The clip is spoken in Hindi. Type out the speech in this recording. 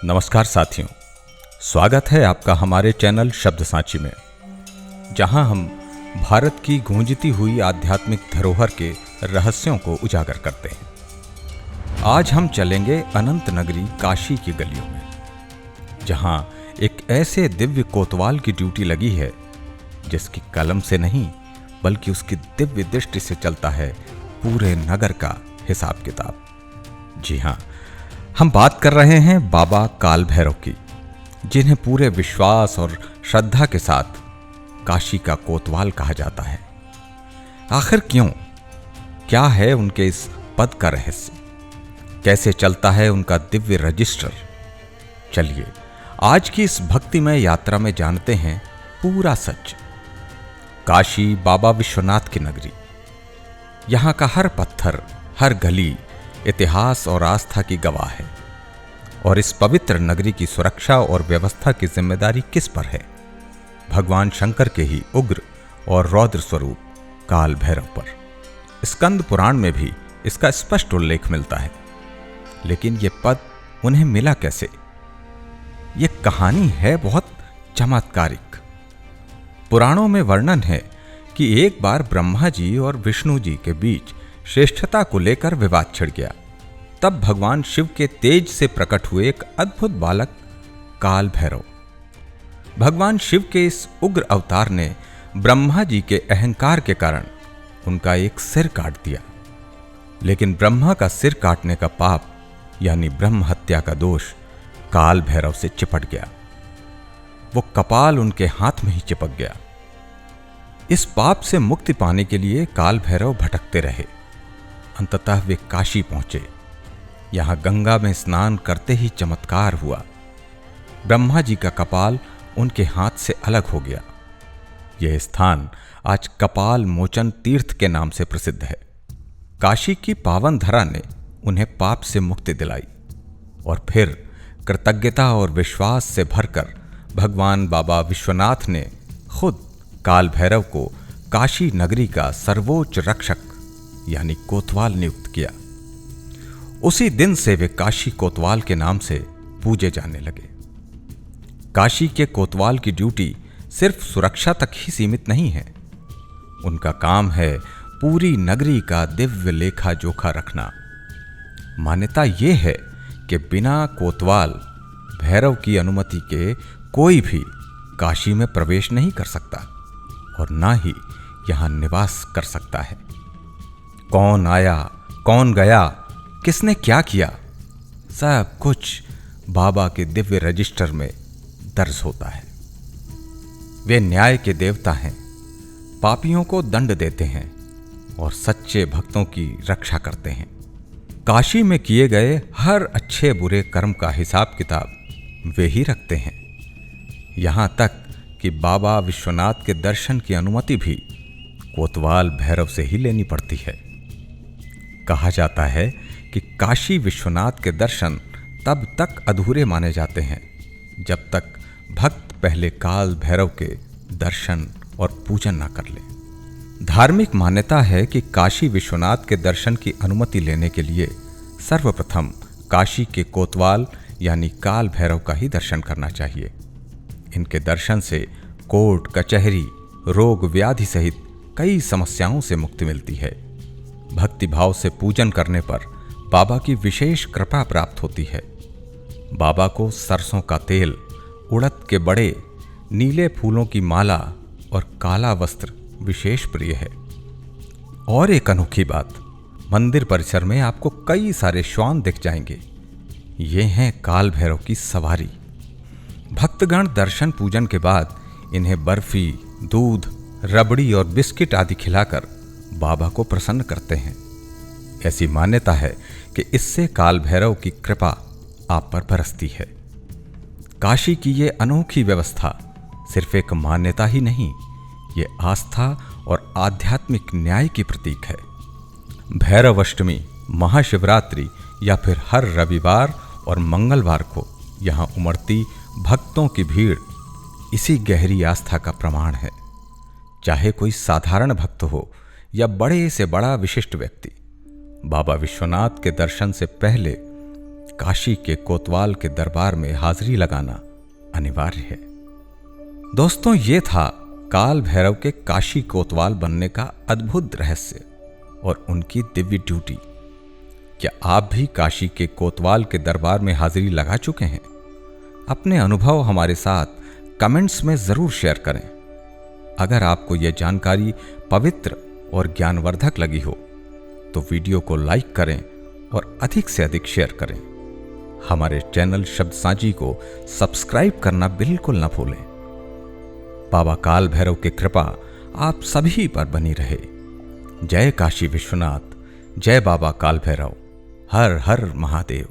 नमस्कार साथियों, स्वागत है आपका हमारे चैनल शब्द सांची में, जहां हम भारत की गूंजती हुई आध्यात्मिक धरोहर के रहस्यों को उजागर करते हैं। आज हम चलेंगे अनंत नगरी काशी की गलियों में, जहां एक ऐसे दिव्य कोतवाल की ड्यूटी लगी है जिसकी कलम से नहीं बल्कि उसकी दिव्य दृष्टि से चलता है पूरे नगर का हिसाब किताब। जी हाँ, हम बात कर रहे हैं बाबा काल भैरव की, जिन्हें पूरे विश्वास और श्रद्धा के साथ काशी का कोतवाल कहा जाता है। आखिर क्यों? क्या है उनके इस पद का रहस्य? कैसे चलता है उनका दिव्य रजिस्टर? चलिए आज की इस भक्तिमय यात्रा में जानते हैं पूरा सच। काशी बाबा विश्वनाथ की नगरी। यहां का हर पत्थर, हर गली इतिहास और आस्था की गवाह है। और इस पवित्र नगरी की सुरक्षा और व्यवस्था की जिम्मेदारी किस पर है? भगवान शंकर के ही उग्र और रौद्र स्वरूप काल भैरव पर। स्कंद पुराण में भी इसका स्पष्ट उल्लेख मिलता है। लेकिन यह पद उन्हें मिला कैसे? यह कहानी है बहुत चमत्कारिक। पुराणों में वर्णन है कि एक बार ब्रह्मा जी और विष्णु जी के बीच श्रेष्ठता को लेकर विवाद छिड़ गया। तब भगवान शिव के तेज से प्रकट हुए एक अद्भुत बालक काल भैरव। भगवान शिव के इस उग्र अवतार ने ब्रह्मा जी के अहंकार के कारण उनका एक सिर काट दिया। लेकिन ब्रह्मा का सिर काटने का पाप यानी ब्रह्म हत्या का दोष काल भैरव से चिपट गया। वो कपाल उनके हाथ में ही चिपक गया। इस पाप से मुक्ति पाने के लिए काल भैरव भटकते रहे। अंततः वे काशी पहुंचे। यहां गंगा में स्नान करते ही चमत्कार हुआ। ब्रह्मा जी का कपाल उनके हाथ से अलग हो गया। यह स्थान आज कपाल मोचन तीर्थ के नाम से प्रसिद्ध है। काशी की पावन धरा ने उन्हें पाप से मुक्ति दिलाई और फिर कृतज्ञता और विश्वास से भरकर भगवान बाबा विश्वनाथ ने खुद काल भैरव को काशी नगरी का सर्वोच्च रक्षक यानी कोतवाल नियुक्त किया। उसी दिन से वे काशी कोतवाल के नाम से पूजे जाने लगे। काशी के कोतवाल की ड्यूटी सिर्फ सुरक्षा तक ही सीमित नहीं है। उनका काम है पूरी नगरी का दिव्य लेखा जोखा रखना। मान्यता यह है कि बिना कोतवाल भैरव की अनुमति के कोई भी काशी में प्रवेश नहीं कर सकता और ना ही यहां निवास कर सकता है। कौन आया, कौन गया, किसने क्या किया, सब कुछ बाबा के दिव्य रजिस्टर में दर्ज होता है। वे न्याय के देवता हैं, पापियों को दंड देते हैं और सच्चे भक्तों की रक्षा करते हैं। काशी में किए गए हर अच्छे बुरे कर्म का हिसाब किताब वे ही रखते हैं। यहां तक कि बाबा विश्वनाथ के दर्शन की अनुमति भी कोतवाल भैरव से ही लेनी पड़ती है। कहा जाता है कि काशी विश्वनाथ के दर्शन तब तक अधूरे माने जाते हैं जब तक भक्त पहले काल भैरव के दर्शन और पूजन ना कर ले। धार्मिक मान्यता है कि काशी विश्वनाथ के दर्शन की अनुमति लेने के लिए सर्वप्रथम काशी के कोतवाल यानी काल भैरव का ही दर्शन करना चाहिए। इनके दर्शन से कोर्ट कचहरी, रोग व्याधि सहित कई समस्याओं से मुक्ति मिलती है। भक्तिभाव से पूजन करने पर बाबा की विशेष कृपा प्राप्त होती है। बाबा को सरसों का तेल, उड़द के बड़े, नीले फूलों की माला और काला वस्त्र विशेष प्रिय है। और एक अनोखी बात, मंदिर परिसर में आपको कई सारे श्वान दिख जाएंगे। ये हैं काल भैरव की सवारी। भक्तगण दर्शन पूजन के बाद इन्हें बर्फी, दूध, रबड़ी और बिस्किट आदि खिलाकर बाबा को प्रसन्न करते हैं। ऐसी मान्यता है कि इससे काल भैरव की कृपा आप पर बरसती है। काशी की ये अनोखी व्यवस्था सिर्फ एक मान्यता ही नहीं, ये आस्था और आध्यात्मिक न्याय की प्रतीक है। भैरव अष्टमी, महाशिवरात्रि या फिर हर रविवार और मंगलवार को यहां उमड़ती भक्तों की भीड़ इसी गहरी आस्था का प्रमाण है। चाहे कोई साधारण भक्त हो या बड़े से बड़ा विशिष्ट व्यक्ति, बाबा विश्वनाथ के दर्शन से पहले काशी के कोतवाल के दरबार में हाजिरी लगाना अनिवार्य है। दोस्तों, ये था काल भैरव के काशी कोतवाल बनने का अद्भुत रहस्य और उनकी दिव्य ड्यूटी। क्या आप भी काशी के कोतवाल के दरबार में हाजिरी लगा चुके हैं? अपने अनुभव हमारे साथ कमेंट्स में जरूर शेयर करें। अगर आपको यह जानकारी पवित्र और ज्ञानवर्धक लगी हो तो वीडियो को लाइक करें और अधिक से अधिक शेयर करें। हमारे चैनल शब्द साझी को सब्सक्राइब करना बिल्कुल न भूलें। बाबा काल भैरव की कृपा आप सभी पर बनी रहे। जय काशी विश्वनाथ, जय बाबा काल भैरव, हर हर महादेव।